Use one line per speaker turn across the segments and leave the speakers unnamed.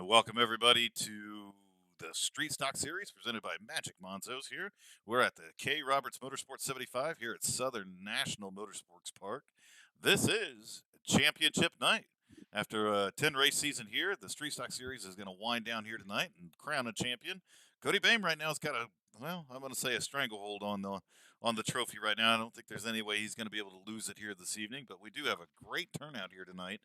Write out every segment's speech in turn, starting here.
Welcome everybody to the Street Stock Series presented by Magic Manzo's here. We're at the K. Roberts Motorsports 75 here at Southern National Motorsports Park. This is championship night. After a 10 race season here, the Street Stock Series is going to wind down here tonight and crown a champion. Cody Bame right now has got I'm going to say a stranglehold on the trophy right now. I don't think there's any way he's going to be able to lose it here this evening, but we do have a great turnout here tonight.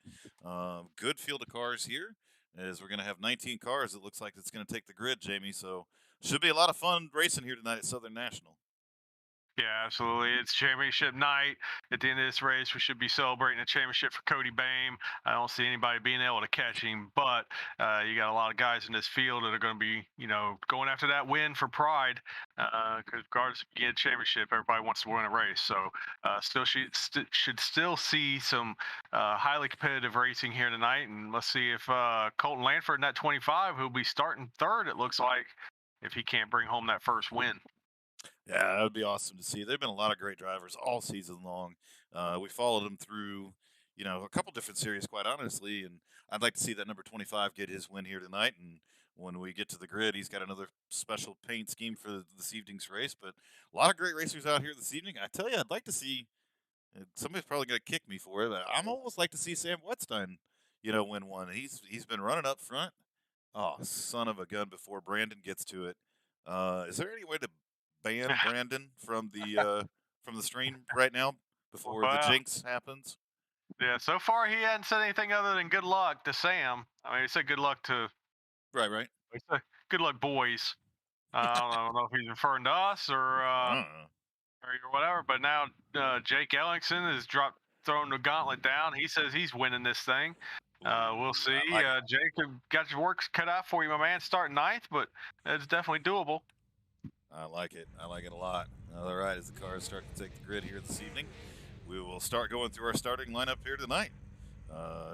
Good field of cars here as we're going to have 19 cars. It looks like it's going to take the grid, Jamie. So should be a lot of fun racing here tonight at Southern National.
Yeah, absolutely. It's championship night. At the end of this race, we should be celebrating a championship for Cody Bame. I don't see anybody being able to catch him, but you got a lot of guys in this field that are going to be, going after that win for pride. Because regardless if you get a championship, everybody wants to win a race. So still should still see some highly competitive racing here tonight. And let's see if Colton Lanford in that 25, who'll be starting third, it looks like, if he can't bring home that first win.
Yeah, that would be awesome to see. There've been a lot of great drivers all season long. We followed them through, a couple different series, quite honestly. And I'd like to see that number 25 get his win here tonight. And when we get to the grid, he's got another special paint scheme for this evening's race. But a lot of great racers out here this evening. I tell you, I'd like to see. Somebody's probably going to kick me for it. But I'm almost like to see Sam Wetstein, win one. He's been running up front. Oh, son of a gun! Before Brandon gets to it, is there any way to ban Brandon from the stream right now before the
Well,
jinx happens?
yeah, so far he hadn't said anything other than good luck to Sam. I mean, he said good luck to
Right, right.
he said, good luck, boys. I don't know if he's referring to us or whatever. But now Jake Ellingson has thrown the gauntlet down. He says he's winning this thing. We'll
Ooh,
see.
I like it.
Jake, got your work cut out for you, my man. Starting ninth, but it's definitely doable.
I like it. I like it a lot. All right, as the cars start to take the grid here this evening, we will start going through our starting lineup here tonight.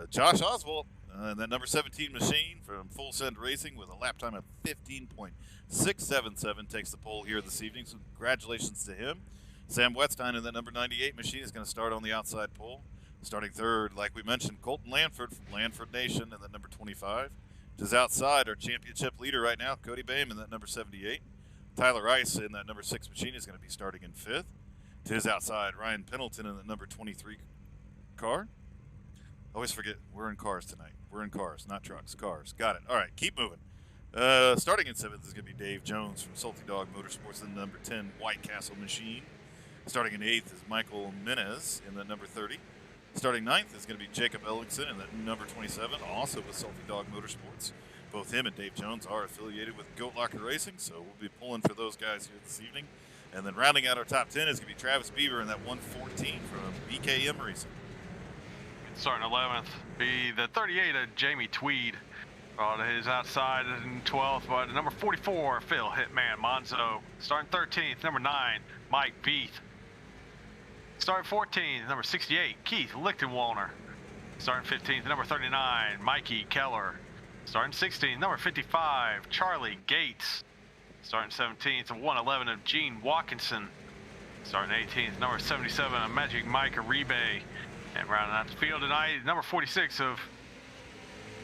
Josh Oswald, that number 17 machine from Full Send Racing with a lap time of 15.677 takes the pole here this evening. So congratulations to him. Sam Wetstein in that number 98 machine is going to start on the outside pole. Starting third, like we mentioned, Colton Lanford from Lanford Nation in that number 25. Just outside, our championship leader right now, Cody Bame in that number 78. Tyler Rice in that number 6 machine is going to be starting in fifth. To his outside, Ryan Pendleton in the number 23 car. Always forget, we're in cars tonight. We're in cars, not trucks. Cars. Got it. All right, keep moving. Starting in seventh is going to be Dave Jones from Salty Dog Motorsports in the number 10 White Castle machine. Starting in eighth is Michael Minez in the number 30. Starting ninth is going to be Jacob Ellingson in the number 27, also with Salty Dog Motorsports. Both him and Dave Jones are affiliated with Goat Locker Racing, so we'll be pulling for those guys here this evening. And then rounding out our top 10 is going to be Travis Beaver in that 114 from BKM Racing.
Starting 11th, be the 38 of Jamie Tweed. His outside in 12th, but number 44, Phil Hitman Manzo. Starting 13th, number 9, Mike Veith. Starting 14th, number 68, Keith Lichtenwalner. Starting 15th, number 39, Mikey Keller. Starting 16th, number 55, Charlie Gates. Starting 17th, 111 of Gene Watkinson. Starting 18th, number 77 of Magic Mike Aribe. And rounding out the field tonight, number 46 of,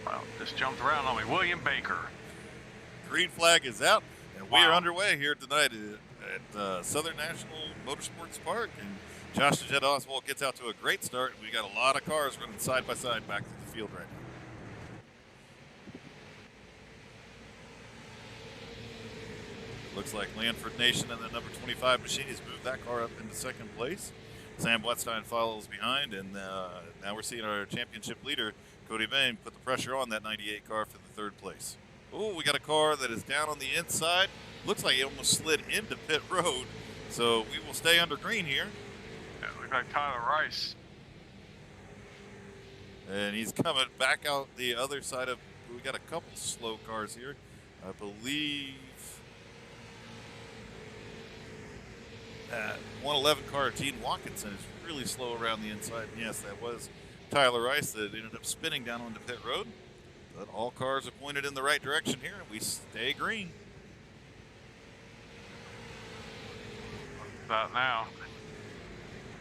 well, just jumped around on me, William Baker.
Green flag is out, and we are underway here tonight at Southern National Motorsports Park. And Josh the Jet Oswald gets out to a great start. We got a lot of cars running side by side back to the field right now. Looks like Lanford Nation and the number 25 machine has moved that car up into second place. Sam Wetstein follows behind, and now we're seeing our championship leader, Cody Bame, put the pressure on that 98 car for the third place. Oh, we got a car that is down on the inside. Looks like it almost slid into pit road, so we will stay under green here.
Yeah, looks like Tyler Rice.
And he's coming back out the other side of, we got a couple slow cars here. I believe 111 car, Gene Watkinson, is really slow around the inside. And yes, that was Tyler Rice that ended up spinning down onto pit road. But all cars are pointed in the right direction here, and we stay green.
About now.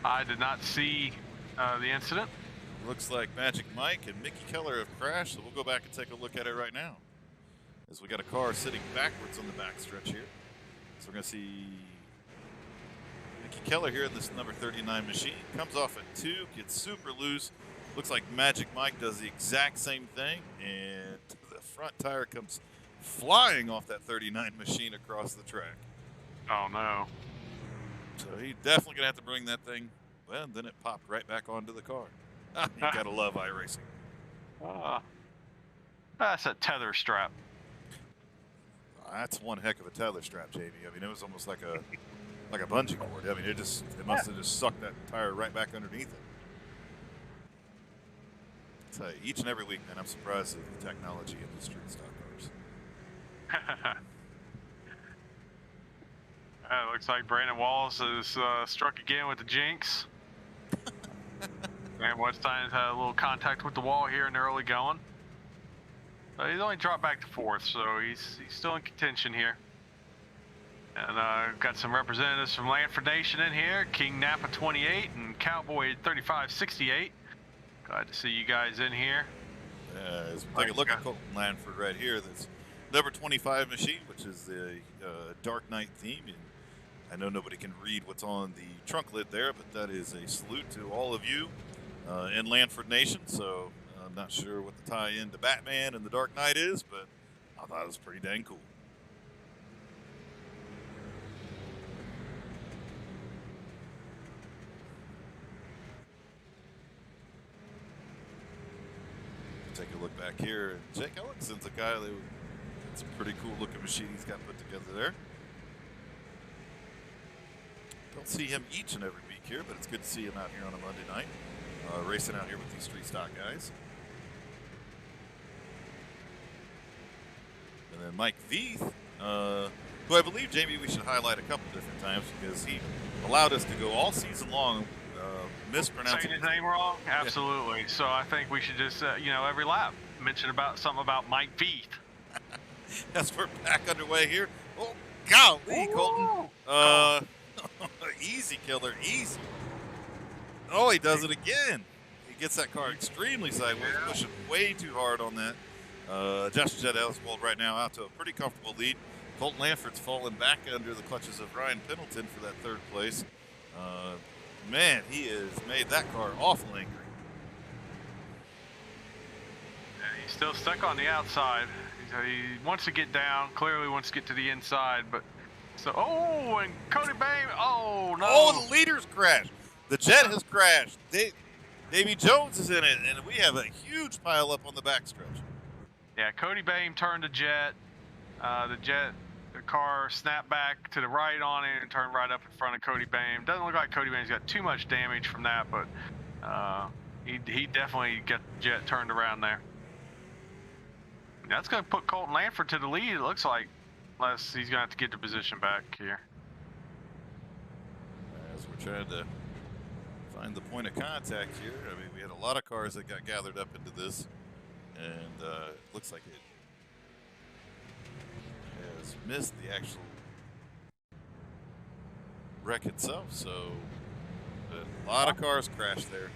I did not see the incident.
Looks like Magic Mike and Mickey Keller have crashed, so we'll go back and take a look at it right now. as we got a car sitting backwards on the backstretch here. So we're going to see Mickey Keller here in this number 39 machine. Comes off at 2, gets super loose. Looks like Magic Mike does the exact same thing, and the front tire comes flying off that 39 machine across the track.
Oh no.
So he's definitely going to have to bring that thing. Well, then it popped right back onto the car. You got to love iRacing.
That's a tether strap.
That's one heck of a tether strap, JB. I mean, it was almost like a bungee cord. I mean, it must have just sucked that tire right back underneath it. I tell you, each and every week, man, I'm surprised at the technology in the street stock cars.
Looks like Brandon Wallace has struck again with the jinx. And Wetstein's had a little contact with the wall here in the early going. He's only dropped back to 4th, so he's still in contention here. And got some representatives from Lanford Nation in here. King Napa 28 and Cowboy 3568. Glad to see you guys in here.
As we take a look at Colton Lanford right here, this number 25 machine, which is the Dark Knight theme. And I know nobody can read what's on the trunk lid there, but that is a salute to all of you in Lanford Nation. So I'm not sure what the tie-in to Batman and the Dark Knight is, but I thought it was pretty dang cool. Take a look back here. Jake Ellickson's a guy that's a pretty cool looking machine he's got put together there. Don't see him each and every week here, but it's good to see him out here on a Monday night, racing out here with these street stock guys. And then Mike Veith, who I believe, Jamie, we should highlight a couple different times because he allowed us to go all season long mispronouncing
his name wrong. Absolutely. Yeah. So I think we should just, every lap mention something about Mike Veith.
As we're back underway here. Oh, golly, Colton. Easy, killer, easy. Oh, he does it again. He gets that car extremely sideways, pushing way too hard on that. Josh Jet Elswold right now out to a pretty comfortable lead. Colton Lanford's fallen back under the clutches of Ryan Pendleton for that 3rd place. Man, he has made that car awful angry.
Yeah, he's still stuck on the outside. He wants to get down, clearly wants to get to the inside, but and Cody Bame, oh no.
Oh, the leader's crashed. The Jet has crashed. Davy Jones is in it, and we have a huge pile up on the backstretch.
Yeah, Cody Bame turned the Jet. The car snapped back to the right on it and turned right up in front of Cody Bame. Doesn't look like Cody Bame's got too much damage from that, but he definitely got the Jet turned around there. That's going to put Colton Lanford to the lead, it looks like, unless he's going to have to get the position back here.
As we're trying to find the point of contact here, I mean, we had a lot of cars that got gathered up into this, and it looks like it has missed the actual wreck itself, so a lot of cars crashed there.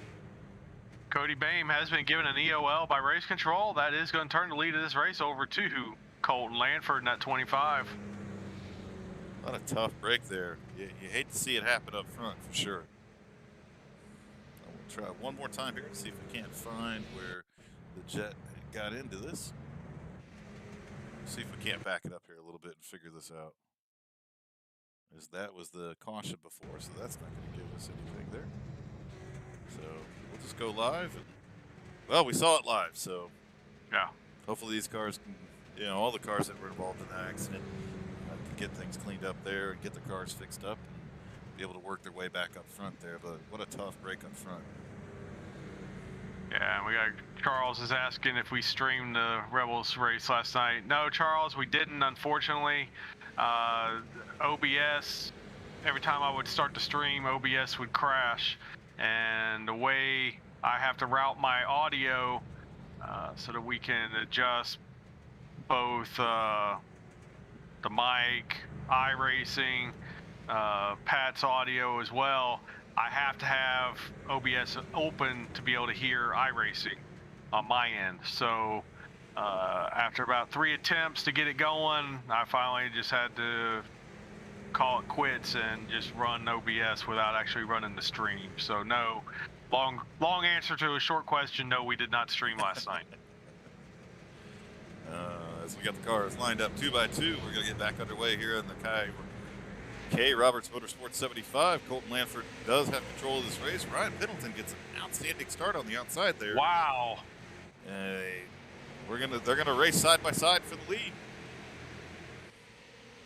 Cody Bame has been given an EOL by race control. That is going to turn the lead of this race over to Colton Lanford in that 25.
A lot of tough break there. You hate to see it happen up front for sure. We'll try one more time here and see if we can't find where the Jet got into this. See if we can't back it up here a little bit and figure this out. As that was the caution before, so that's not going to give us anything there. So we'll just go live. And, well, we saw it live, so
yeah.
Hopefully these cars can, all the cars that were involved in the accident can get things cleaned up there and get the cars fixed up and be able to work their way back up front there. But what a tough break up front.
Yeah, we got Charles is asking if we streamed the Rebels race last night. No, Charles, we didn't, unfortunately. OBS, every time I would start the stream, OBS would crash. And the way I have to route my audio so that we can adjust both the mic, iRacing, Pat's audio as well, I have to have OBS open to be able to hear iRacing on my end. So after about 3 attempts to get it going, I finally just had to call it quits and just run no BS without actually running the stream. So no, long answer to a short question. No, we did not stream last night.
As we got the cars lined up 2 by 2, we're going to get back underway here in the K. Roberts Motorsports 75. Colton Lanford does have control of this race. Ryan Pendleton gets an outstanding start on the outside there.
Wow.
They're gonna race side by side for the lead.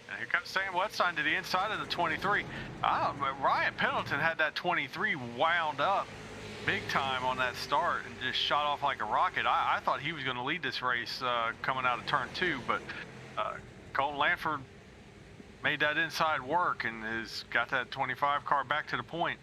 And here comes Sam Wetstein to the inside of the 23. Ryan Pendleton had that 23 wound up big time on that start and just shot off like a rocket. I thought he was going to lead this race coming out of turn 2, but Colton Lanford made that inside work and has got that 25 car back to the point.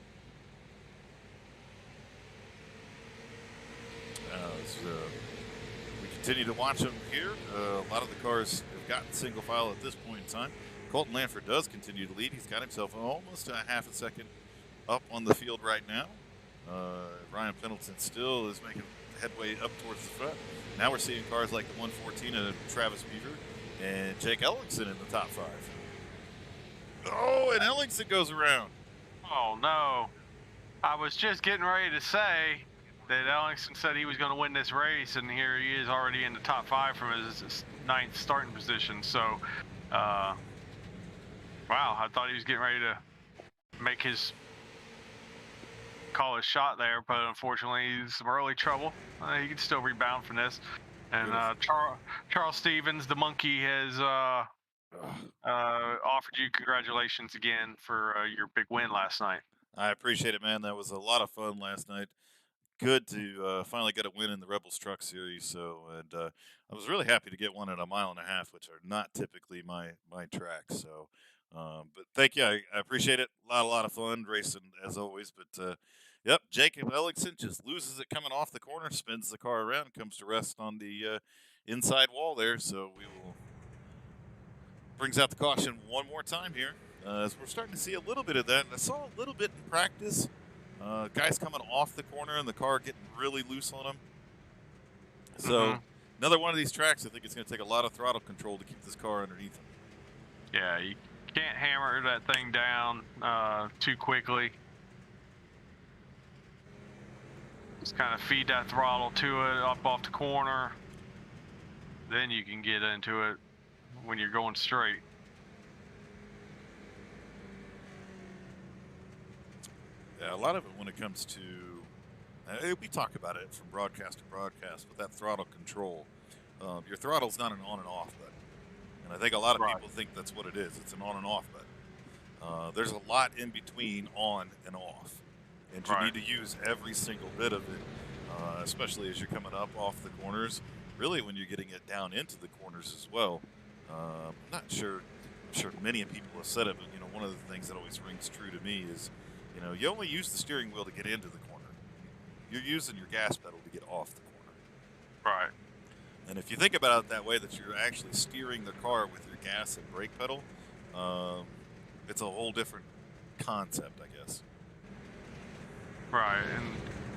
We continue to watch them here. A lot of the cars have gotten single file at this point in time. Colton Lanford does continue to lead. He's got himself almost a half a second up on the field right now. Ryan Pendleton still is making headway up towards the front. Now we're seeing cars like the 114 and Travis Beaver and Jake Ellingson in the top 5. Oh, and Ellingson goes around.
Oh, no. I was just getting ready to say that Ellingson said he was going to win this race, and here he is already in the top 5 from his 9th starting position. So, wow, I thought he was getting ready to make his shot there, but unfortunately, he's some early trouble. He can still rebound from this. And Charles Stevens, the monkey, has offered you congratulations again for your big win last night.
I appreciate it, man. That was a lot of fun last night. Good to finally get a win in the Rebels Truck Series. So, and I was really happy to get one at 1.5 miles, which are not typically my tracks. So, but thank you. I appreciate it. A lot of fun racing as always. But yep, Jacob Ellingson just loses it coming off the corner, spins the car around, comes to rest on the inside wall there. So we will brings out the caution one more time here. As we're starting to see a little bit of that. I saw a little bit in practice. Guys coming off the corner and the car getting really loose on them. So another one of these tracks, I think it's going to take a lot of throttle control to keep this car underneath them.
Yeah, you can't hammer that thing down too quickly. Just kind of feed that throttle to it up off the corner. Then you can get into it when you're going straight.
Yeah, a lot of it when it comes to, we talk about it from broadcast to broadcast, but that throttle control, your throttle's not an on and off button. And I think a lot of people think that's what it is. It's an on and off button. There's a lot in between on and off. And you need to use every single bit of it, especially as you're coming up off the corners, really when you're getting it down into the corners as well. I'm sure many people have said it, but you know, one of the things that always rings true to me is, you know, you only use the steering wheel to get into the corner. You're using your gas pedal to get off the corner.
Right.
And if you think about it that way, that you're actually steering the car with your gas and brake pedal, it's a whole different concept, I guess.
Right, and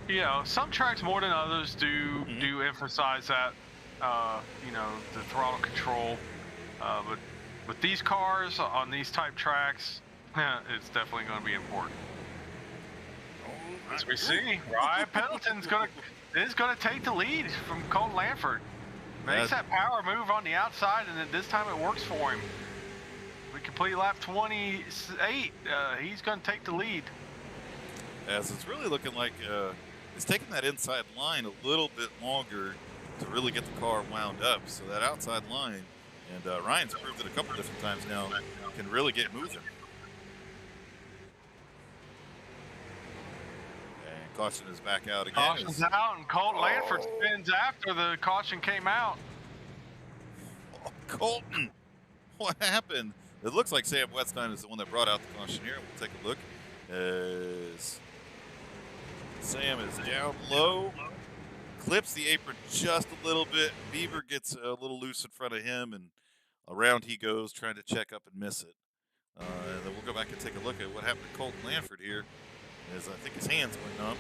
you know, some tracks more than others do emphasize that, you know, the throttle control. But with these cars on these type tracks, it's definitely going to be important. As we see, Ryan Pendleton's is going to take the lead from Colton Lanford. Makes that power move on the outside, and then this time it works for him. We complete lap 28. He's going to take the lead.
As it's really looking like it's taking that inside line a little bit longer to really get the car wound up. So that outside line, and Ryan's proved it a couple different times now, can really get moving. And caution is back out again.
Caution's out, and Colton Lanford spins after the caution came out.
Oh, Colton, what happened? It looks like Sam Wetstein is the one that brought out the caution here. We'll take a look. As Sam is down low, clips the apron just a little bit. Beaver gets a little loose in front of him, and around he goes, trying to check up and miss it. And then we'll go back and take a look at what happened to Colton Lanford here, as I think his hands went numb.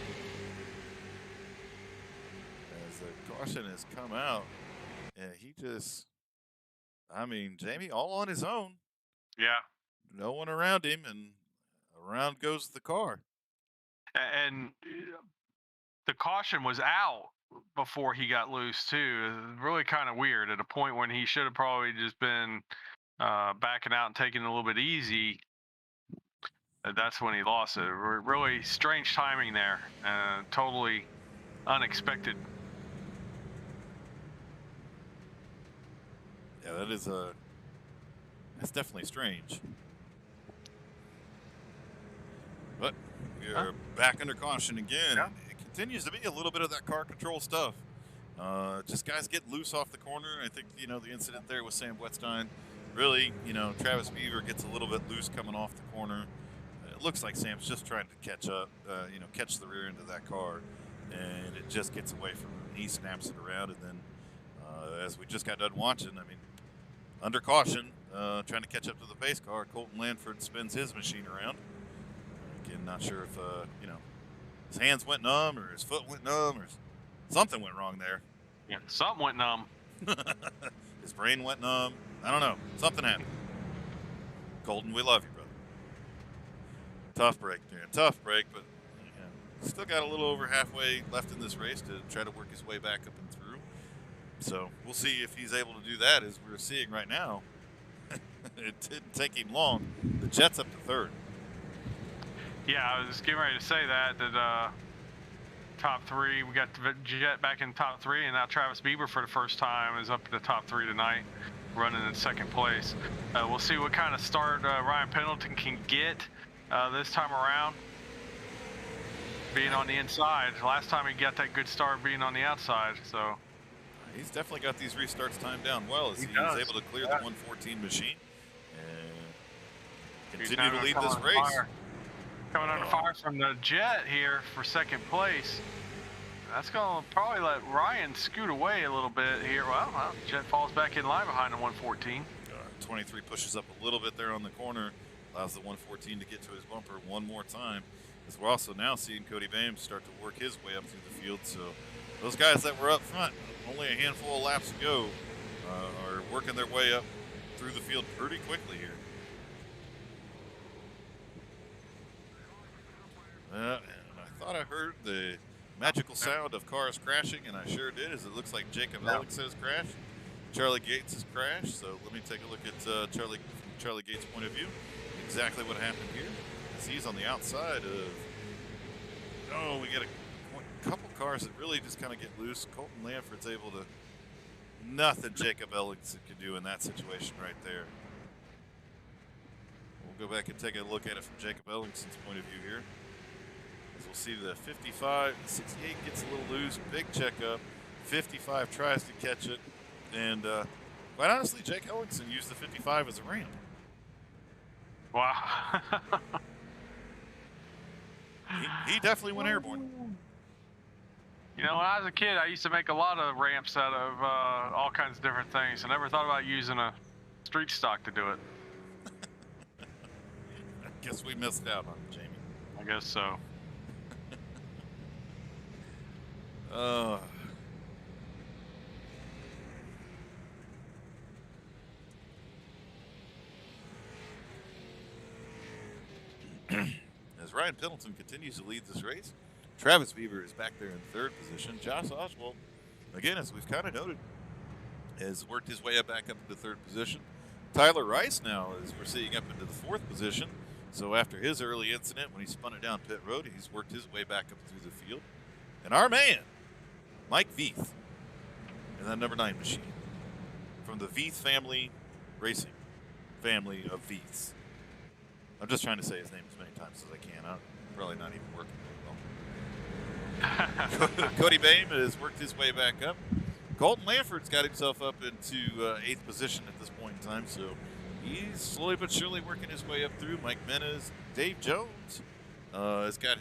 As the caution has come out, And he just, I mean, Jamie all on his own,
Yeah.
no one around him, and around goes the car.
And the caution was out before he got loose too. Really kind of weird at a point when he should have probably just been backing out and taking it a little bit easy. That's when he lost it. Really strange timing there. Totally unexpected.
Yeah, that's definitely strange. But we're back under caution again.
Yeah.
It continues to be a little bit of that car control stuff. Just guys get loose off the corner. I think, the incident there with Sam Wetstein, really, Travis Beaver gets a little bit loose coming off the corner. It looks like Sam's just trying to catch up, catch the rear end of that car, and it just gets away from him. He snaps it around, and then, as we just got done watching, I mean, under caution, trying to catch up to the pace car, Colton Lanford spins his machine around. Again, not sure if, his hands went numb or his foot went numb or something went wrong there.
Yeah, something went numb.
His brain went numb. I don't know. Something happened. Colton, we love you, brother. Tough break, man. Tough break, but still got a little over halfway left in this race to try to work his way back up and through. So we'll see if he's able to do that, as we're seeing right now. It didn't take him long. The Jet's up to third.
Yeah, I was getting ready to say that top three, we got the Jet back in top three, and now Travis Bieber for the first time is up in the top three tonight, running in second place. We'll see what kind of start Ryan Pendleton can get this time around, being on the inside. Last time he got that good start being on the outside, so.
He's definitely got these restarts timed down well, as he's able to clear the 114 machine and continue to lead this race.
Coming under fire from the Jet here for second place. That's going to probably let Ryan scoot away a little bit here. Well, Jet falls back in line behind the 114.
23 pushes up a little bit there on the corner, allows the 114 to get to his bumper one more time. As we're also now seeing Cody Bames start to work his way up through the field. So those guys that were up front, only a handful of laps to go, are working their way up through the field pretty quickly here. And I thought I heard the magical sound of cars crashing, and I sure did, as it looks like Jacob Alex has crashed. Charlie Gates has crashed, so let me take a look at Charlie Gates' point of view. Exactly what happened here. As he's on the outside of, we got a couple cars that really just kind of get loose. Colton Lanford's able to, nothing Jacob Alex can do in that situation right there. We'll go back and take a look at it from Jacob Ellingson's point of view here. As we'll see the 55, 68 gets a little loose, big checkup. 55 tries to catch it, and quite honestly, Jake Ellingson used the 55 as a ramp.
Wow.
he definitely went airborne.
You know, when I was a kid, I used to make a lot of ramps out of all kinds of different things. I never thought about using a street stock to do it.
I guess we missed out on it, Jamie.
I guess so.
As Ryan Pendleton continues to lead this race, Travis Beaver is back there in third position. Josh Oswald, again, as we've kind of noted, has worked his way back up into third position. Tyler Rice now, as we're seeing, up into the fourth position. So after his early incident when he spun it down pit road, he's worked his way back up through the field. And our man, Mike Veith, in that number 9 machine, from the Veith family racing family of Veiths. I'm just trying to say his name as many times as I can. I'm probably not even working very well. Cody Bame has worked his way back up. Colton Lanford's got himself up into 8th position at this point in time, so he's slowly but surely working his way up through. Mike Menas, Dave Jones has got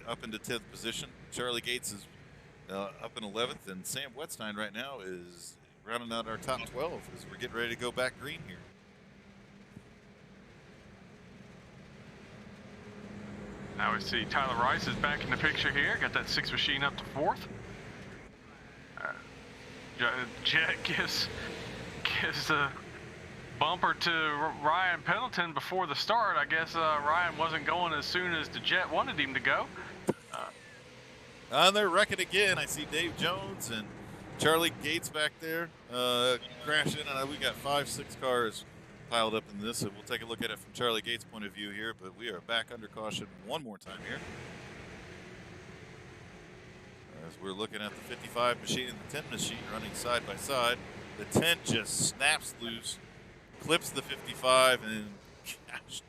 up into 10th position. Charlie Gates is up in 11th, and Sam Wetstein right now is rounding out our top 12 as we're getting ready to go back green here.
Now we see Tyler Rice is back in the picture here. Got that 6 machine up to 4th. Jet gives the bumper to Ryan Pendleton before the start. I guess Ryan wasn't going as soon as the Jet wanted him to go.
And they're wrecking again. I see Dave Jones and Charlie Gates back there crashing. And we got 5-6 cars piled up in this. And we'll take a look at it from Charlie Gates' point of view here. But we are back under caution one more time here. As we're looking at the 55 machine and the 10 machine running side by side. The 10 just snaps loose, clips the 55, and gosh,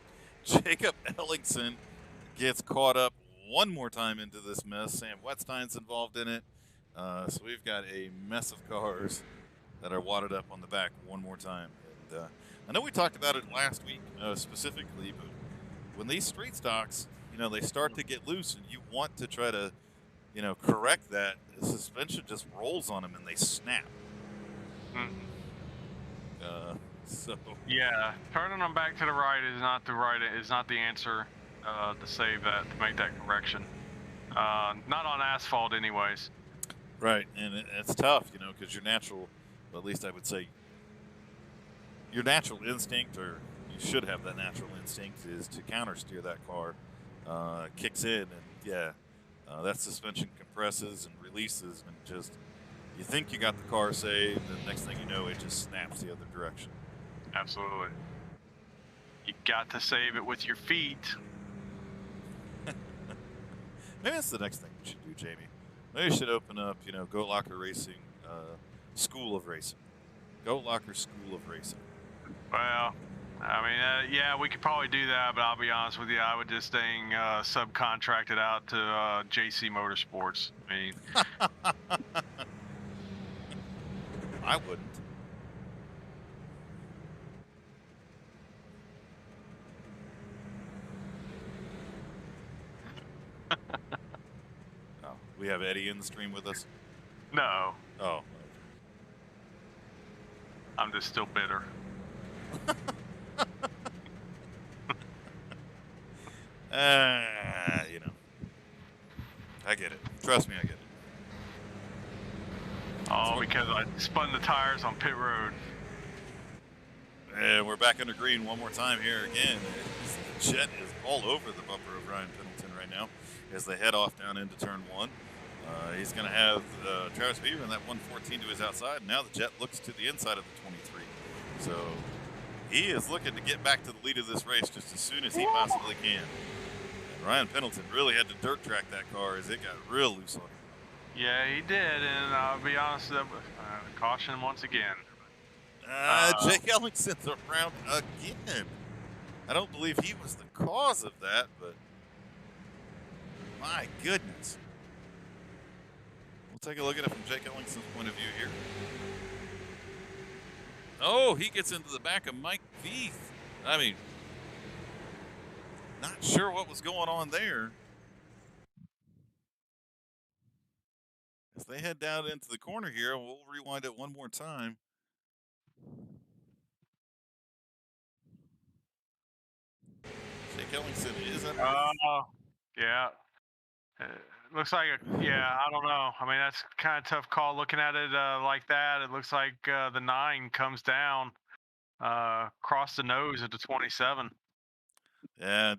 Jacob Ellingson gets caught up one more time into this mess. Sam Wetstein's involved in it. So we've got a mess of cars that are wadded up on the back one more time. And I know we talked about it last week specifically, but when these street stocks, they start to get loose and you want to try to, correct that, the suspension just rolls on them and they snap. So
yeah, turning them back to the right is not the answer to save that, to make that correction. Not on asphalt, anyways.
Right, and it's tough, because your natural, well, at least I would say, your natural instinct, or you should have that natural instinct, is to counter steer that car. Kicks in, and that suspension compresses and releases, and just you think you got the car saved, and the next thing you know, it just snaps the other direction.
Absolutely. You got to save it with your feet.
Maybe that's the next thing we should do, Jamie. Maybe we should open up, Goat Locker Racing School of Racing. Goat Locker School of Racing.
Well, I mean, yeah, we could probably do that, but I'll be honest with you, I would just staying subcontracted out to JC Motorsports. I mean,
I wouldn't. Oh, we have Eddie in the stream with us?
no,
Oh.
I'm just still bitter.
I get it. Trust me, I get it.
Oh, because I spun the tires on pit road.
And we're back under green one more time here again. The Jet is all over the bumper of Ryan Pendleton right now as they head off down into turn one. He's going to have Travis Beaver in that 114 to his outside. And now the Jet looks to the inside of the 23. So he is looking to get back to the lead of this race just as soon as he possibly can. And Ryan Pendleton really had to dirt track that car as it got real loose on him.
Yeah, he did, and I'll be honest, caution once again.
Jake Ellingson's around again. I don't believe he was the cause of that, but my goodness. We'll take a look at it from Jake Ellingson's point of view here. Oh, he gets into the back of Mike Veith. I mean, not sure what was going on there. As they head down into the corner here, we'll rewind it one more time. Jake Ellingson is under.
Yeah. Looks like, I don't know. I mean, that's kind of tough call looking at it like that. It looks like the 9 comes down across the nose at the 27.
Yeah,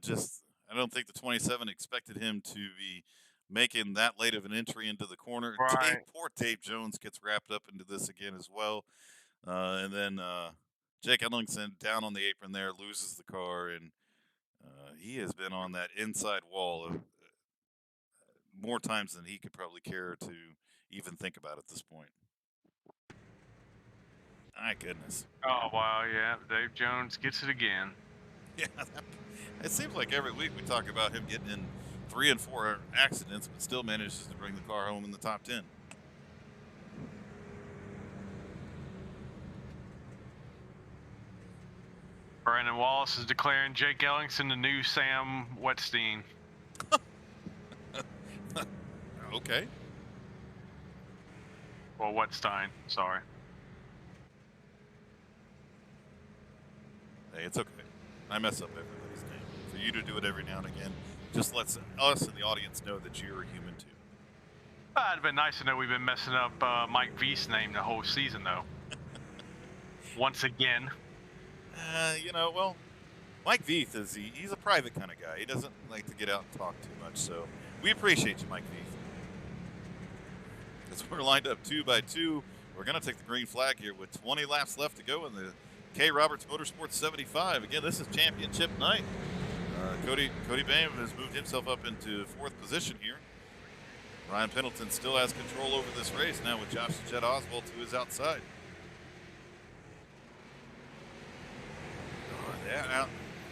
I don't think the 27 expected him to be making that late of an entry into the corner.
Right.
Poor Dave Jones gets wrapped up into this again as well. And then Jake Ellingson down on the apron there loses the car, and he has been on that inside wall of, more times than he could probably care to even think about at this point. My goodness.
Oh, wow, yeah. Dave Jones gets it again.
Yeah, it seems like every week we talk about him getting in 3 and 4 accidents, but still manages to bring the car home in the top 10.
Brandon Wallace is declaring Jake Ellingson the new Sam Wetstein.
Okay.
Well, Wetstein, sorry.
Hey, it's okay. I mess up everybody's name. For you to do it every now and again just lets us and the audience know that you're a human too.
It'd been nice to know we've been messing up Mike Veith's name the whole season, though. Once again.
You know, well, Mike Veith he's a private kind of guy. He doesn't like to get out and talk too much. So we appreciate you, Mike Veith. As we're lined up 2 by 2, we're going to take the green flag here with 20 laps left to go in the K. Roberts Motorsports 75. Again, this is championship night. Cody Boehm has moved himself up into 4th position here. Ryan Pendleton still has control over this race now with Josh the Jet Oswald to his outside. Oh,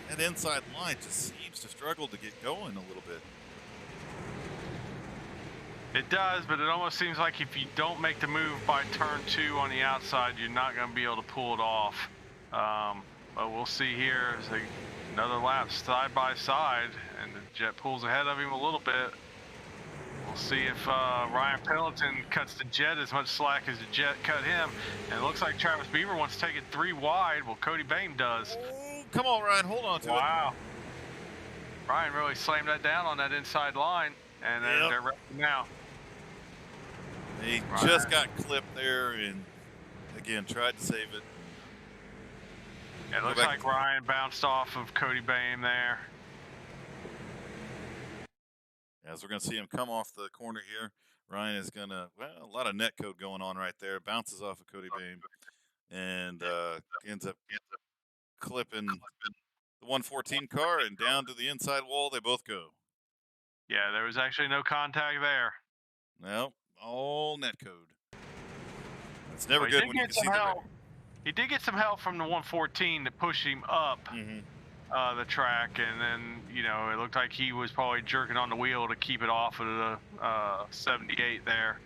that inside line just seems to struggle to get going a little bit.
It does, but it almost seems like if you don't make the move by turn 2 on the outside, you're not going to be able to pull it off. But we'll see here as another lap side by side, and the Jet pulls ahead of him a little bit. We'll see if Ryan Pendleton cuts the Jet as much slack as the Jet cut him. And it looks like Travis Beaver wants to take it 3 wide. Well, Cody Boehm does.
Oh, come on, Ryan. Hold on to it.
Wow. Ryan really slammed that down on that inside line, and they're ready now.
He just got clipped there and, again, tried to save it.
It looks like Ryan bounced off of Cody Boehm there.
As we're going to see him come off the corner here, Ryan is going to, well, a lot of net code going on right there. Bounces off of Cody Boehm and ends up clipping the 114 car and down to the inside wall. They both go.
Yeah, there was actually no contact there.
No, all net code. It's never good when you can see the.
He did get some help from the 114 to push him up the track, and then, you know, it looked like he was probably jerking on the wheel to keep it off of the 78 there.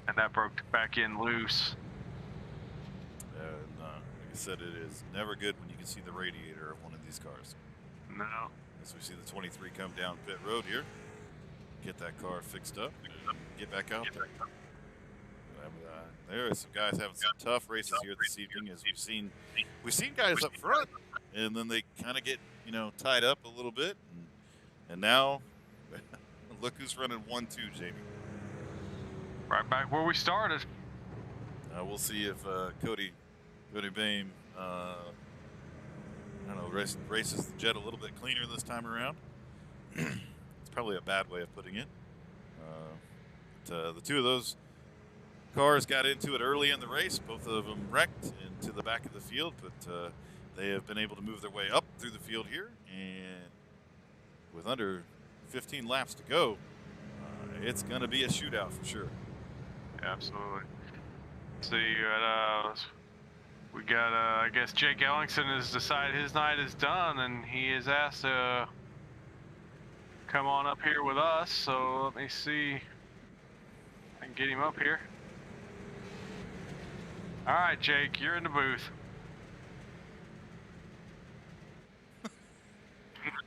And that broke back in loose.
Like I said, it is never good when you can see the radiator of one of these cars.
No.
As we see the 23 come down pit road here, get that car fixed up, get back out there. There are some guys having some tough races here this evening, as we've seen guys up front, and then they kind of get, you know, tied up a little bit, and now look who's running 1-2, Jamie.
Right back where we started.
We'll see if Cody Boehm, I don't know, races the Jet a little bit cleaner this time around. It's probably a bad way of putting it. But the two of those cars got into it early in the race. Both of them wrecked into the back of the field, but they have been able to move their way up through the field here. And with under 15 laps to go, it's going to be a shootout for sure.
Absolutely. See, we got, I guess Jake Ellingson has decided his night is done, and he is asked to come on up here with us. So let me see if I can get him up here. All right, Jake, you're in the booth.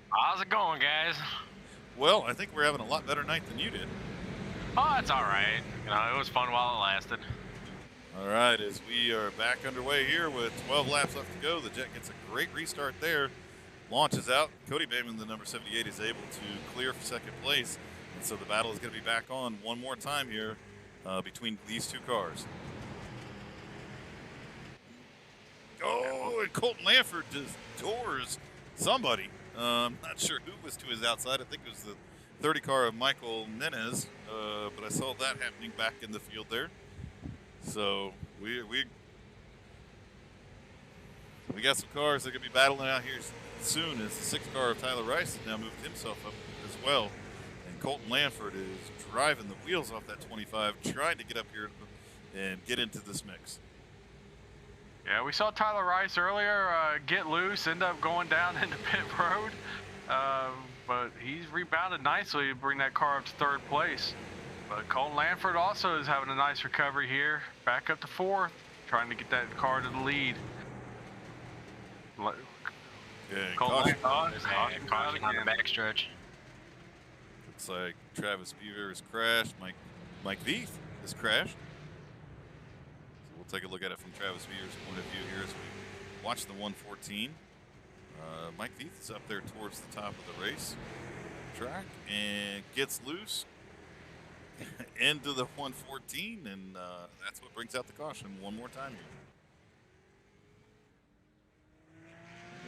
How's it going, guys?
Well, I think we're having a lot better night than you did.
Oh, it's all right. You know, it was fun while it lasted.
All right, as we are back underway here with 12 laps left to go, the Jet gets a great restart there, launches out. Cody Boehm, the number 78, is able to clear for second place, and so the battle is going to be back on one more time here between these two cars. Oh, and Colton Lanford just doors somebody. Not sure who was to his outside. I think it was the 30 car of Michael Nenez, but I saw that happening back in the field there. So we got some cars that are going to be battling out here soon, as the 6th car of Tyler Rice has now moved himself up as well. And Colton Lanford is driving the wheels off that 25, trying to get up here and get into this mix.
Yeah, we saw Tyler Rice earlier get loose, end up going down into pit road, but he's rebounded nicely to bring that car up to 3rd place. But Colton Lanford also is having a nice recovery here, back up to 4th, trying to get that car to the lead.
Caution
on the backstretch.
Looks like Travis Beaver has crashed. Mike Veith has crashed. We'll take a look at it from Travis Beaver's point of view here as we watch the 114. Mike Veith is up there towards the top of the race. track and gets loose into the 114, and that's what brings out the caution one more time here.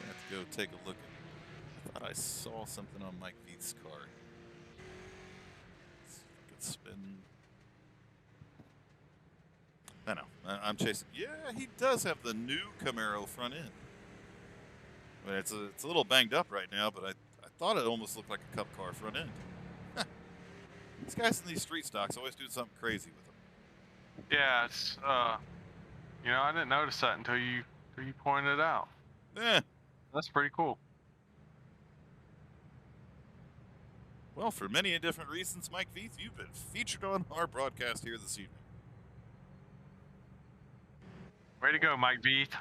I have to go take a look at. I thought I saw something on Mike Veith's car. Let's see if I could spin. I know. I'm chasing. Yeah, he does have the new Camaro front end. I mean, it's a little banged up right now, but I thought it almost looked like a Cup car front end. These guys in these street stocks always do something crazy with them.
Yeah, it's I didn't notice that until you pointed it out.
Yeah.
That's pretty cool.
Well, for many different reasons, Mike Veith, you've been featured on our broadcast here this evening.
Way to go, Mike Veith.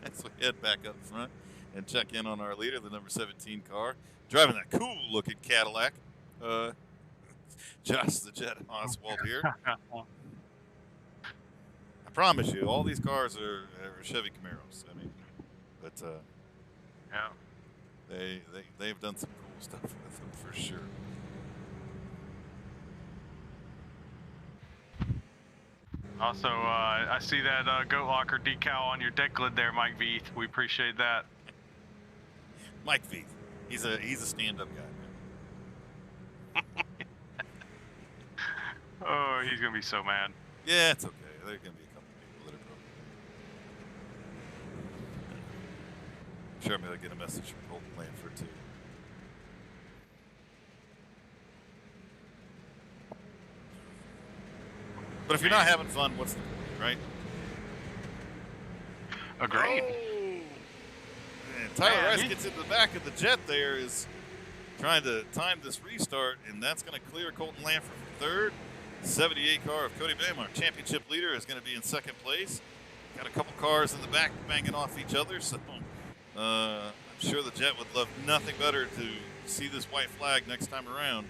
As we head back up front and check in on our leader, the number 17 car, driving that cool-looking Cadillac. Josh the Jet Oswald here. I promise you, all these cars are Chevy Camaros. I mean, but
yeah,
they've done some cool stuff with them for sure.
Also, I see that Goat Locker decal on your deck lid there, Mike Veith. We appreciate that.
Mike Veith, he's a stand-up guy.
Oh, he's gonna be so mad.
Yeah, it's okay. There can be a couple people that are broken. I'm sure maybe I'll get a message from Colton Lanford too. But if you're not having fun, what's the point, right?
Agreed.
Oh! And Tyler Rice gets into the back of the Jet there, is trying to time this restart, and that's going to clear Colton Lanford from third. 78 car of Cody Bam, our championship leader, is going to be in second place. Got a couple cars in the back banging off each other, so I'm sure the Jet would love nothing better to see this white flag next time around.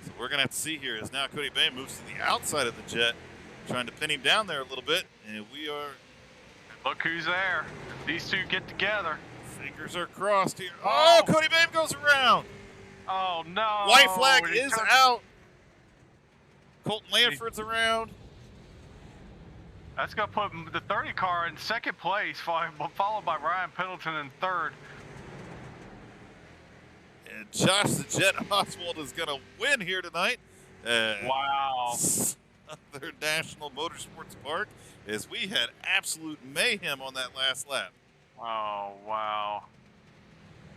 So we're going to have to see here as now Cody Bam moves to the outside of the Jet, trying to pin him down there a little bit, and we are...
Look who's there. These two get together.
Fingers are crossed here. Oh, Cody Bam goes around.
Oh, no.
White flag is out. Colton Lanford's around.
That's going to put the 30 car in second place, followed by Ryan Pendleton in third.
And Josh the Jet Oswald is going to win here tonight.
Wow.
Southern National Motorsports Park, as we had absolute mayhem on that last lap.
Oh, wow.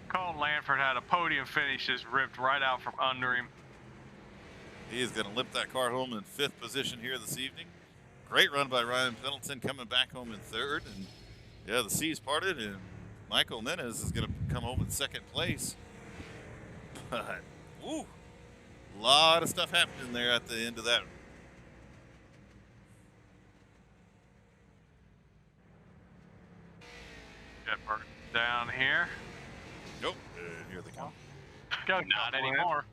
Colton Lanford had a podium finish just ripped right out from under him.
He is going to limp that car home in fifth position here this evening. Great run by Ryan Pendleton coming back home in third. And yeah, the seas parted, and Michael Nenez is going to come home in second place. But, woo, a lot of stuff happening there at the end of that.
Jet burn down here.
Nope, here they come.
Got
Not anymore.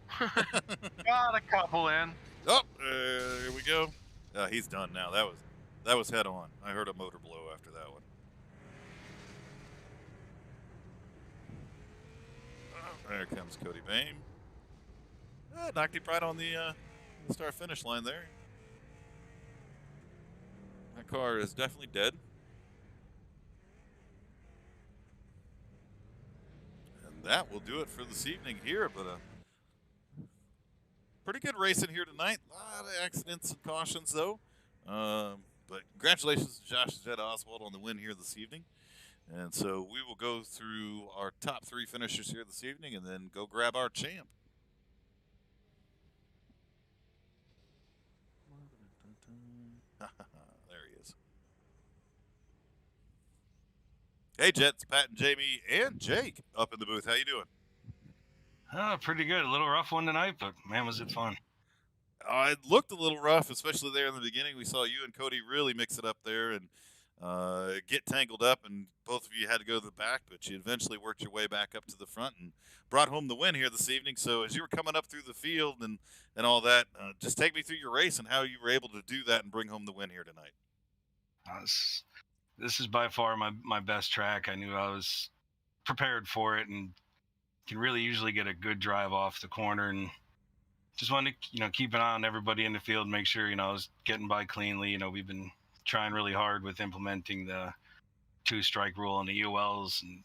Got a couple in.
Oh, here we go. He's done now. That was head on. I heard a motor blow after that one. Oh, there comes Cody Bame. Knocked him right on the start finish line there. That car is definitely dead. And that will do it for this evening here, but pretty good racing here tonight. A lot of accidents and cautions, though. But congratulations to Josh Jet Oswald on the win here this evening. And so we will go through our top three finishers here this evening and then go grab our champ. There he is. Hey, Jets, Pat and Jamie and Jake up in the booth. How you doing?
Pretty good. A little rough one tonight, but man, was it fun.
It looked a little rough, especially there in the beginning. We saw you and Cody really mix it up there and get tangled up, and both of you had to go to the back, but you eventually worked your way back up to the front and brought home the win here this evening. So as you were coming up through the field and all that, just take me through your race and how you were able to do that and bring home the win here tonight.
This is by far my best track. I knew I was prepared for it, and can really usually get a good drive off the corner, and just wanted to keep an eye on everybody in the field, make sure I was getting by cleanly. We've been trying really hard with implementing the 2-strike rule on the ULs and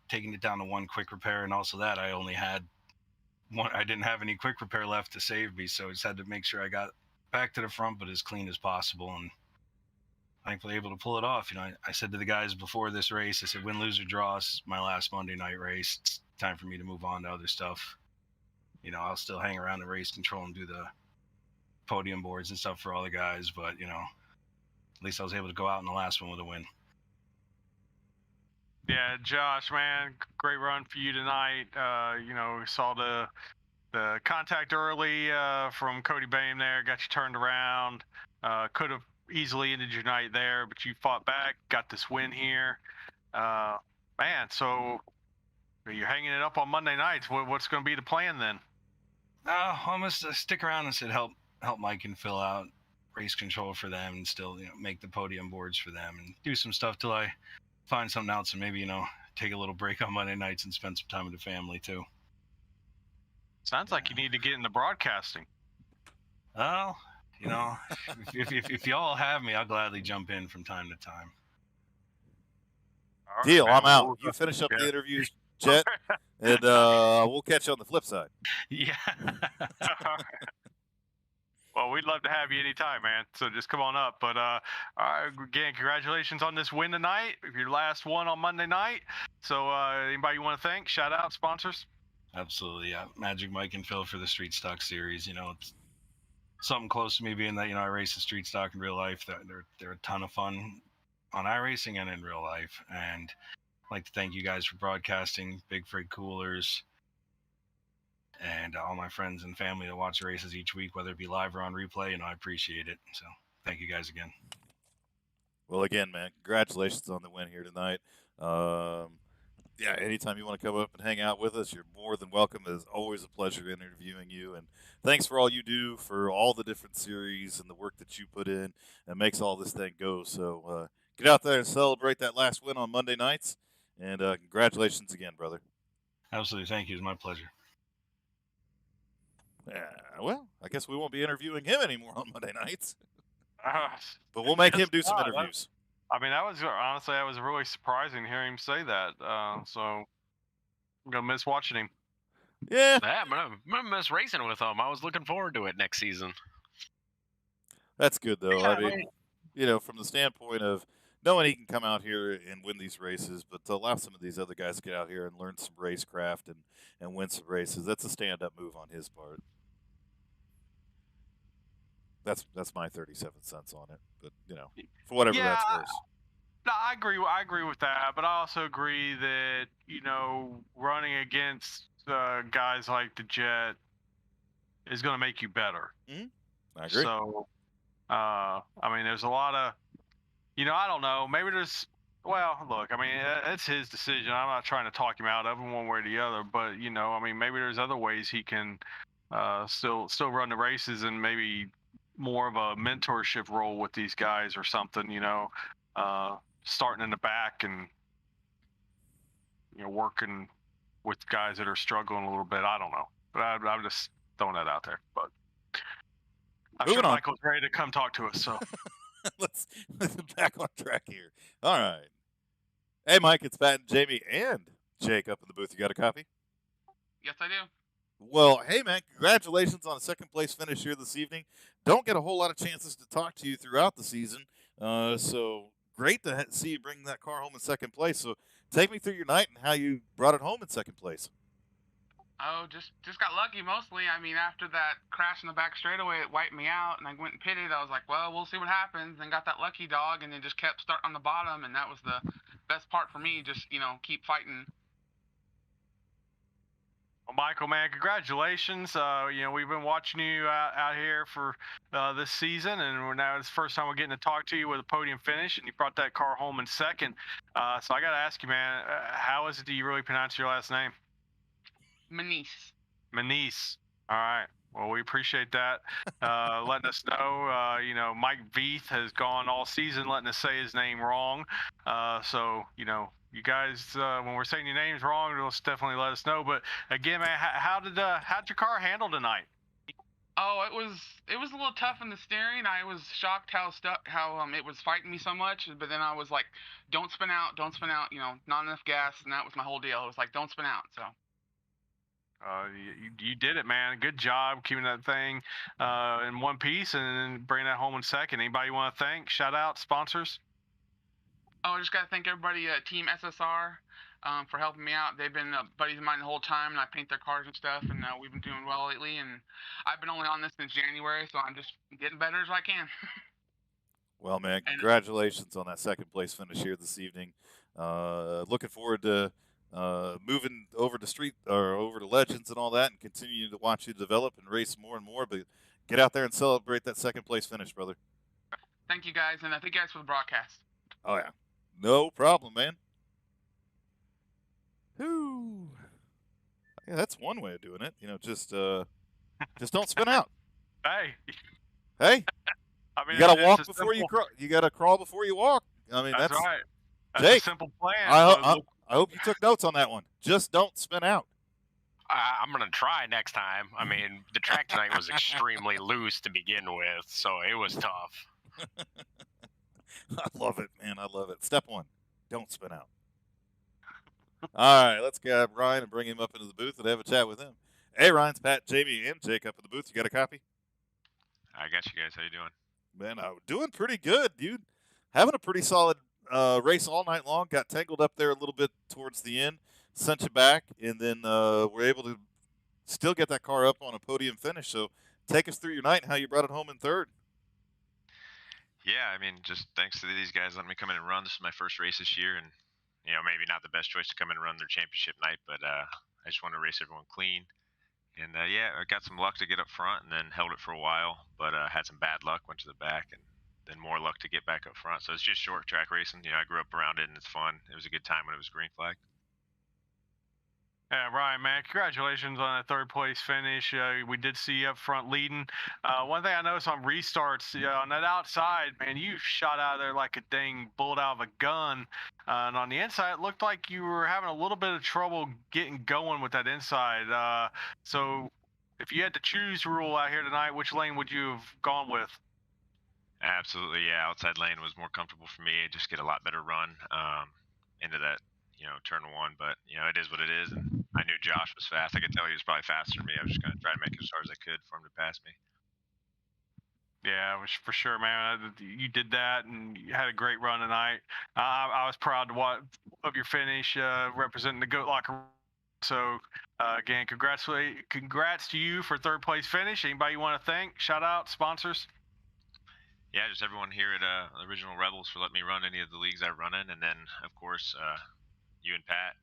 taking it down to 1 quick repair, and also that I only had one. I didn't have any quick repair left to save me, so I just had to make sure I got back to the front but as clean as possible, and thankfully able to pull it off. I said to the guys before this race, I said, win, lose, or draw, this is my last Monday night race. It's time for me to move on to other stuff. I'll still hang around the race control and do the podium boards and stuff for all the guys, but at least I was able to go out in the last one with a win.
Yeah, Josh, man, great run for you tonight. We saw the contact early from Cody Bame there, got you turned around. Could have easily ended your night there, but you fought back, got this win here. Man, so you're hanging it up on Monday nights. What's going to be the plan then?
I'm gonna stick around and help Mike and Phil out, race control for them, and still make the podium boards for them, and do some stuff till I find something else, and maybe take a little break on Monday nights and spend some time with the family too.
Sounds like you need to get into broadcasting.
Well, if y'all have me, I'll gladly jump in from time to time.
Right, deal, I'm out. You finish up the interviews, Jet, and we'll catch you on the flip side.
Yeah.
Well, we'd love to have you anytime, man. So just come on up. But again, congratulations on this win tonight. Your last one on Monday night. So anybody you want to thank? Shout out sponsors.
Absolutely, yeah. Magic Mike and Phil for the Street Stock Series. It's something close to me, being that I race the Street Stock in real life. They're a ton of fun on iRacing and in real life. And I'd like to thank you guys for broadcasting, Big Frig Coolers, and all my friends and family that watch the races each week, whether it be live or on replay. I appreciate it. So thank you guys again.
Well, again, man, congratulations on the win here tonight. Yeah, anytime you want to come up and hang out with us, you're more than welcome. It's always a pleasure interviewing you. And thanks for all you do for all the different series and the work that you put in and makes all this thing go. So get out there and celebrate that last win on Monday nights. And congratulations again, brother.
Absolutely. Thank you. It's my pleasure.
Well, I guess we won't be interviewing him anymore on Monday nights. But we'll make him do some interviews.
That was really surprising hearing him say that. So I'm going to miss watching him.
Yeah.
I'm going to miss racing with him. I was looking forward to it next season.
That's good, though. From the standpoint of knowing he can come out here and win these races, but to allow some of these other guys to get out here and learn some racecraft and win some races, that's a stand-up move on his part. That's my 37 cents on it, but for whatever that's worth.
No, I agree with that, but I also agree that running against guys like the Jet is going to make you better.
Mm-hmm. I agree.
So, there's a lot of, I don't know. Maybe there's. Well, look, it's his decision. I'm not trying to talk him out of it one way or the other, but maybe there's other ways he can still run the races and maybe more of a mentorship role with these guys or something, starting in the back and working with guys that are struggling a little bit. I don't know, but I'm just throwing that out there. But I'm sure Michael's ready to come talk to us. So
let's back on track here. All right. Hey, Mike, it's Pat and Jamie and Jake up in the booth. You got a copy?
Yes, I do.
Well, hey, man, congratulations on a second-place finish here this evening. Don't get a whole lot of chances to talk to you throughout the season, so great to see you bring that car home in second place. So take me through your night and how you brought it home in second place.
Oh, just got lucky mostly. After that crash in the back straightaway, it wiped me out, and I went and pitted. I was like, well, we'll see what happens, and got that lucky dog, and then just kept starting on the bottom, and that was the best part for me, just, keep fighting.
Well, Michael, man, congratulations. We've been watching you out here for this season, and now it's the first time we're getting to talk to you with a podium finish, and you brought that car home in second. So I got to ask you, man, how is it do you really pronounce your last name?
Manice.
Manice. All right. Well, we appreciate that. Letting us know. Mike Veith has gone all season letting us say his name wrong. So, you guys, when we're saying your names wrong, just definitely let us know. But again, man, how'd your car handle tonight?
Oh, it was a little tough in the steering. I was shocked how it was fighting me so much. But then I was like, don't spin out, don't spin out. Not enough gas, and that was my whole deal. It was like, don't spin out. So.
You did it, man. Good job keeping that thing in one piece and then bringing that home in second. Anybody you want to thank? Shout out, sponsors?
Oh, I just got to thank everybody at Team SSR for helping me out. They've been buddies of mine the whole time, and I paint their cars and stuff, and we've been doing well lately. And I've been only on this since January, so I'm just getting better as I can.
Well, man, congratulations on that second place finish here this evening. Looking forward to moving over to street or over to Legends and all that, and continuing to watch you develop and race more and more. But get out there and celebrate that second place finish, brother.
Thank you guys, and thank you guys for the broadcast.
Oh yeah, no problem, man. Whoo. Yeah, that's one way of doing it. Just don't spin out.
Hey.
I mean, you gotta walk before you crawl. You gotta crawl before you walk. I mean, that's
right. That's
Jake,
a simple plan.
I hope you took notes on that one. Just don't spin out.
I'm gonna try next time. I mean, the track tonight was extremely loose to begin with, so it was tough.
I love it, man. I love it. Step one, don't spin out. All right, let's grab Ryan and bring him up into the booth and have a chat with him. Hey, Ryan's Pat, Jamie, and Jake up in the booth. You got a copy?
I got you guys. How you doing?
Man, doing pretty good, dude. Having a pretty solid race all night long. Got tangled up there a little bit towards the end. Sent you back, and then we're able to still get that car up on a podium finish. So take us through your night and how you brought it home in third.
Yeah, I mean, just thanks to these guys letting me come in and run. This is my first race this year, and maybe not the best choice to come in and run their championship night, but I just wanted to race everyone clean. And yeah, I got some luck to get up front, and then held it for a while, but had some bad luck, went to the back, and then more luck to get back up front. So it's just short track racing. I grew up around it, and it's fun. It was a good time when it was green flag.
Yeah, Ryan, man, congratulations on that third place finish. We did see you up front leading. One thing I noticed on restarts, on that outside, man, you shot out of there like a dang bullet out of a gun. And on the inside, it looked like you were having a little bit of trouble getting going with that inside. So if you had to choose rule out here tonight, which lane would you have gone with?
Absolutely, yeah. Outside lane was more comfortable for me. Just get a lot better run into that, turn one. But it is what it is. And I knew Josh was fast. I could tell he was probably faster than me. I was just gonna try to make it as hard as I could for him to pass me.
Yeah, for sure, man. You did that, and you had a great run tonight. I was proud of your finish, representing the Goat Locker. So, again, congrats to you for third place finish. Anybody you want to thank? Shout out, sponsors.
Yeah, just everyone here at Original Rebels for letting me run any of the leagues I run in, and then of course you and Pat,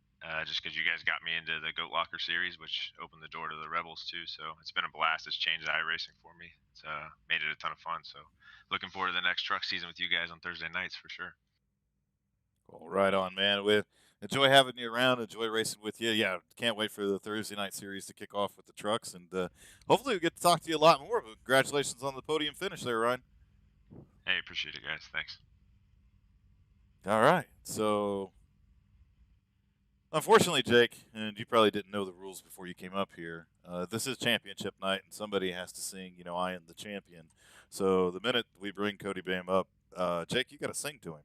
just because you guys got me into the Goat Locker series, which opened the door to the Rebels too. So it's been a blast. It's changed iRacing for me. It's made it a ton of fun. So looking forward to the next truck season with you guys on Thursday nights for sure.
Well, right on, man. We enjoy having you around. Enjoy racing with you. Yeah, can't wait for the Thursday night series to kick off with the trucks, and hopefully we get to talk to you a lot more. But congratulations on the podium finish there, Ryan.
Hey, appreciate it, guys. Thanks.
All right. So, unfortunately, Jake, and you probably didn't know the rules before you came up here, this is championship night, and somebody has to sing, I am the champion. So, the minute we bring Cody Bam up, Jake, you got to sing to him.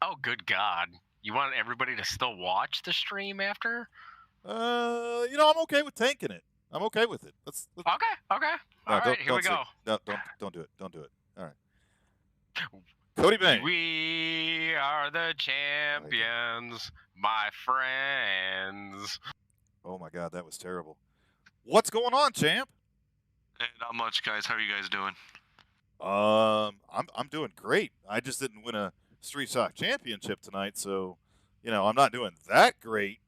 Oh, good God. You want everybody to still watch the stream after?
I'm okay with tanking it. I'm okay with it. Let's
Okay. All right, here we go.
No, don't do it. Don't do it. All right. Cody Bang.
We are the champions, my friends.
Oh my God, that was terrible. What's going on, champ?
Hey, not much, guys. How are you guys doing?
I'm doing great. I just didn't win a Street Stock Championship tonight, so I'm not doing that great.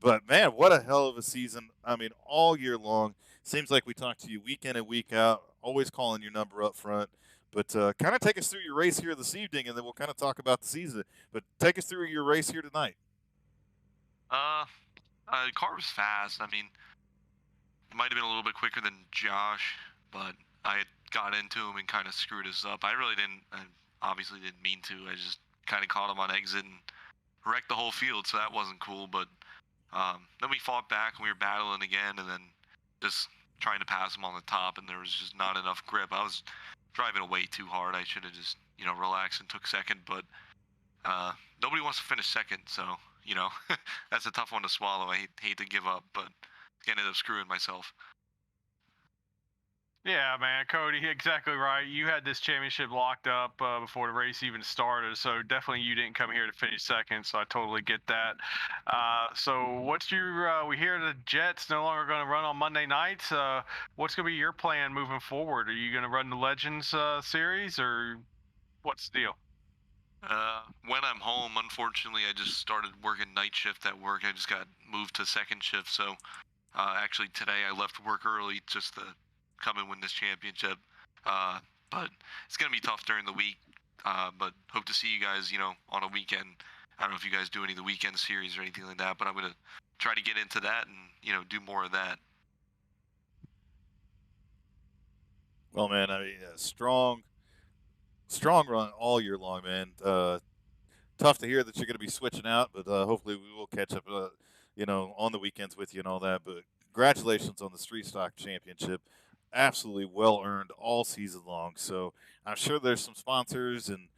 But man, what a hell of a season! I mean, all year long. Seems like we talk to you week in and week out. Always calling your number up front. But kind of take us through your race here this evening, and then we'll kind of talk about the season. But take us through your race here tonight.
The car was fast. I mean, might have been a little bit quicker than Josh, but I had got into him and kind of screwed us up. I really didn't. I obviously didn't mean to. I just kind of caught him on exit and wrecked the whole field, so that wasn't cool. But then we fought back and we were battling again, and then just trying to pass him on the top, and there was just not enough grip. I was driving way too hard. I should have just relaxed and took second, but nobody wants to finish second, so that's a tough one to swallow. I hate to give up, but I ended up screwing myself.
Yeah, man, Cody, exactly right. You had this championship locked up before the race even started, so definitely you didn't come here to finish second. So I totally get that. So what's your? We hear the Jets no longer going to run on Monday nights. What's going to be your plan moving forward? Are you going to run the Legends series, or what's the deal?
When I'm home, unfortunately, I just started working night shift at work. I just got moved to second shift, so actually today I left work early just to come and win this championship. But it's gonna be tough during the week. But hope to see you guys, on a weekend. I don't know if you guys do any of the weekend series or anything like that, but I'm gonna try to get into that and do more of that.
Well, man, I mean, strong run all year long, man. Tough to hear that you're going to be switching out, but hopefully we will catch up, on the weekends with you and all that. But congratulations on the Street Stock Championship. Absolutely well earned all season long. So I'm sure there's some sponsors and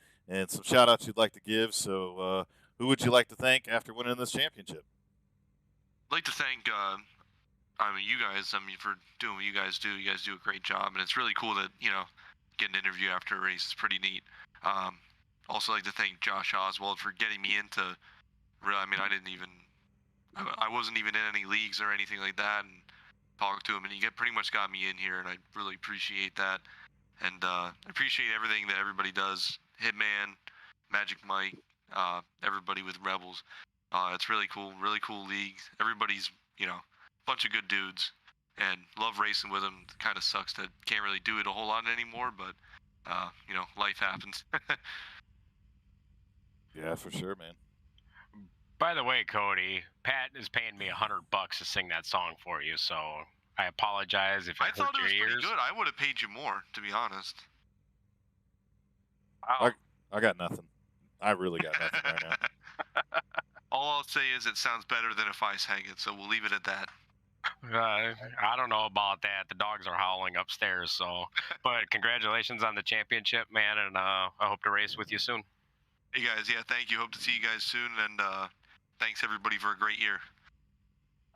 some shout outs you'd like to give. So who would you like to thank after winning this championship?
I'd like to thank you guys, for doing what you guys do. You guys do a great job, and it's really cool that get an interview after a race. It's pretty neat. Also like to thank Josh Oswald for getting me into. I wasn't even in any leagues or anything like that, and talked to him, and he pretty much got me in here, and I really appreciate that. And I appreciate everything that everybody does. Hitman, Magic Mike, everybody with Rebels. It's really cool league. Everybody's bunch of good dudes, and love racing with them. Kind of sucks that can't really do it a whole lot anymore, but life happens.
Yeah, for sure, man.
By the way, Cody, Pat is paying me $100 to sing that song for you, so I apologize if
I
it
thought
hurt
it was
your
pretty
ears.
good. I would have paid you more, to be honest.
Wow.
I got nothing. I really got nothing right now.
All I'll say is it sounds better than if I sang it, so we'll leave it at that.
I don't know about that. The dogs are howling upstairs, so. But congratulations on the championship, man, and I hope to race with you soon.
Hey guys, yeah, thank you. Hope to see you guys soon, and thanks everybody for a great year.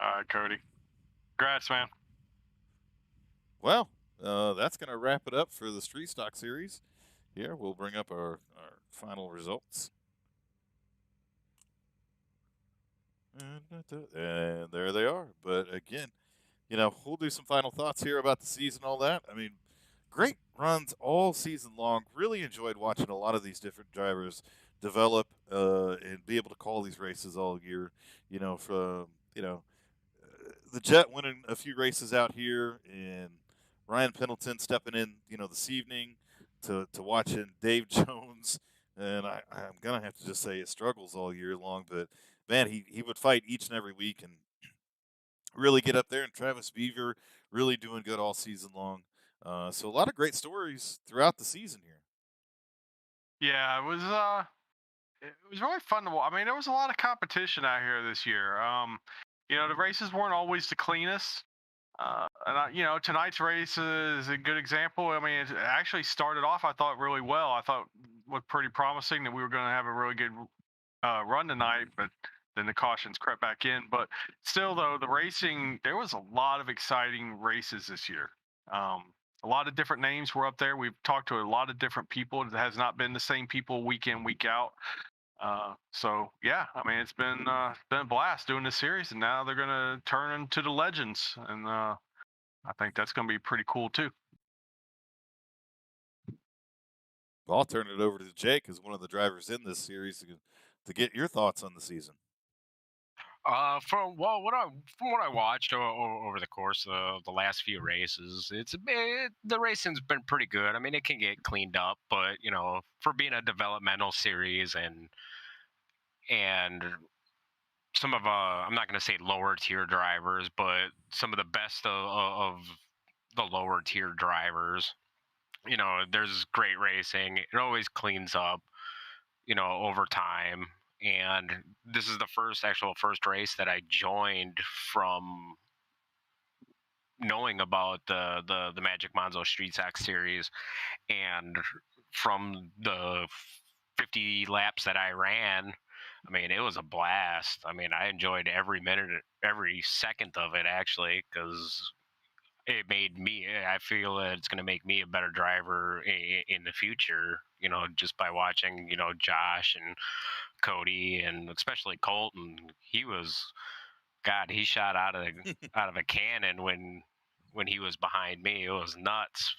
All right, Cody. Congrats, man.
Well, that's going to wrap it up for the Street Stock Series. Here, we'll bring up our final results. And there they are. But again, we'll do some final thoughts here about the season, all that. I mean, great runs all season long. Really enjoyed watching a lot of these different drivers develop and be able to call these races all year. From the Jet winning a few races out here, and Ryan Pendleton stepping in, this evening to watching Dave Jones. And I'm gonna have to just say it struggles all year long, but man, he would fight each and every week and really get up there. And Travis Beaver really doing good all season long. So a lot of great stories throughout the season here.
Yeah, it was really fun to watch. I mean, there was a lot of competition out here this year. The races weren't always the cleanest. Tonight's race is a good example. I mean, it actually started off, I thought, really well. I thought looked pretty promising that we were going to have a really good run tonight, but then the cautions crept back in. But still, though, the racing, there was a lot of exciting races this year. A lot of different names were up there. We've talked to a lot of different people. It has not been the same people week in, week out. So yeah, I mean, it's been a blast doing this series, and now they're gonna turn into the legends, and I think that's gonna be pretty cool too.
Well, I'll turn it over to Jake as one of the drivers in this series to get your thoughts on the season.
From what I watched over the course of the last few races, the racing's been pretty good. I mean, it can get cleaned up, but for being a developmental series and some of I'm not going to say lower tier drivers, but some of the best of the lower tier drivers. There's great racing. It always cleans up, over time. And this is the first race that I joined from knowing about the Magic Manzo Street Stock series, and from the 50 laps that I ran, I mean, it was a blast. I mean, I enjoyed every minute, every second of it, actually, because it made me. I feel that it's going to make me a better driver in the future. Just by watching, Josh and Cody, and especially Colton. He was, God, he shot out of a cannon when he was behind me. It was nuts.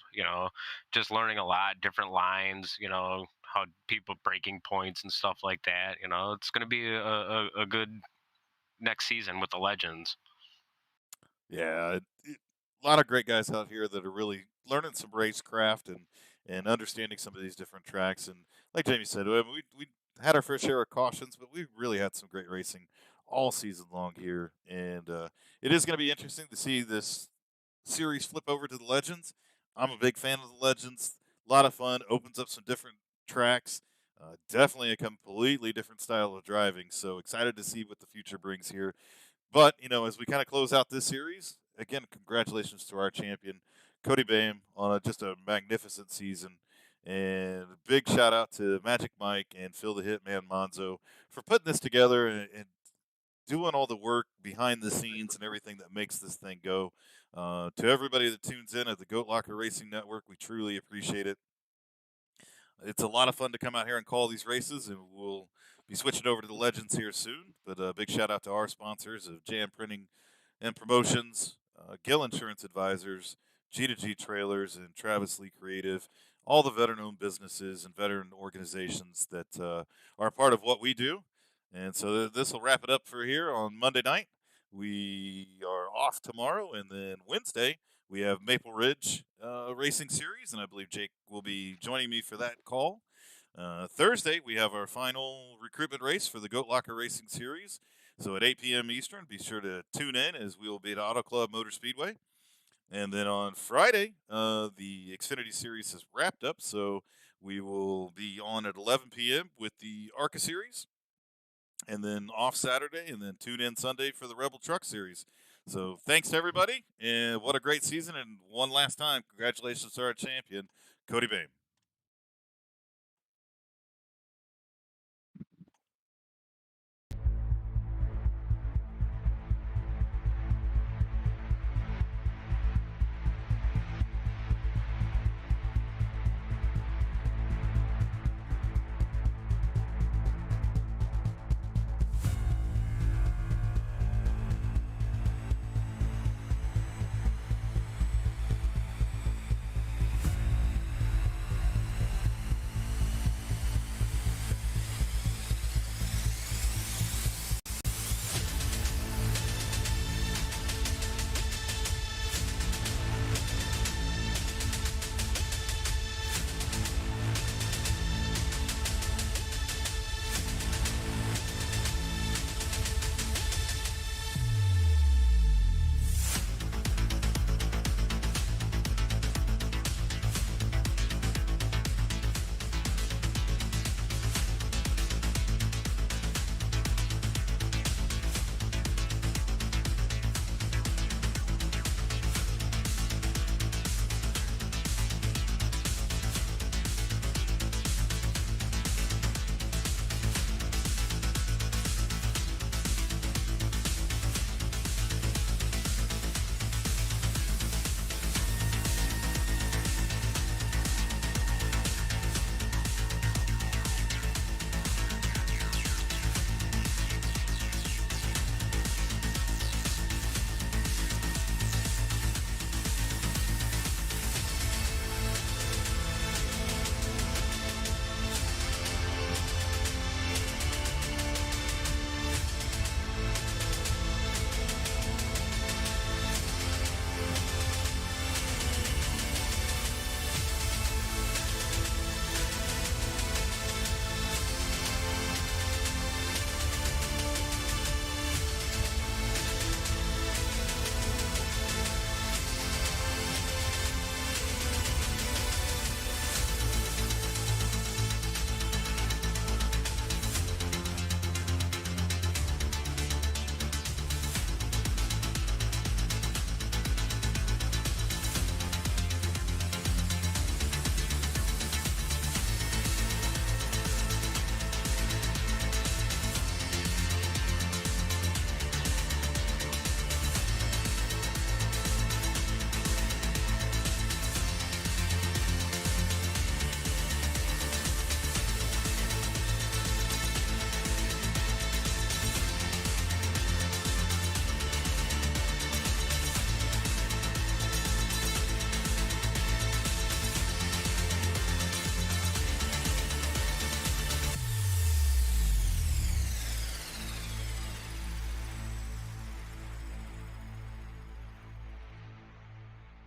Just learning a lot, different lines. How people breaking points and stuff like that. It's going to be a good next season with the legends.
Yeah, a lot of great guys out here that are really learning some racecraft and understanding some of these different tracks. And like Jamie said, we had our fair share of cautions, but we really had some great racing all season long here. And it is going to be interesting to see this series flip over to the Legends. I'm a big fan of the Legends. A lot of fun. Opens up some different tracks. Definitely a completely different style of driving. So excited to see what the future brings here. But, as we kind of close out this series, again, congratulations to our champion, Cody Bame, on just a magnificent season. And a big shout out to Magic Mike and Phil the Hitman Manzo for putting this together and doing all the work behind the scenes and everything that makes this thing go. To everybody that tunes in at the Goat Locker Racing Network, we truly appreciate it. It's a lot of fun to come out here and call these races, and we'll be switching over to the Legends here soon. But a big shout out to our sponsors of Jam Printing and Promotions, Gill Insurance Advisors, G2G Trailers, and Travis Lee Creative, all the veteran-owned businesses and veteran organizations that are a part of what we do. And so this will wrap it up for here on Monday night. We are off tomorrow, and then Wednesday we have Maple Ridge Racing Series, and I believe Jake will be joining me for that call. Thursday, we have our final recruitment race for the Goat Locker Racing Series. So at 8 p.m. Eastern, be sure to tune in as we will be at Auto Club Motor Speedway. And then on Friday, the Xfinity Series is wrapped up, so we will be on at 11 p.m. with the ARCA Series. And then off Saturday, and then tune in Sunday for the Rebel Truck Series. So thanks to everybody, and what a great season. And one last time, congratulations to our champion, Cody Bame.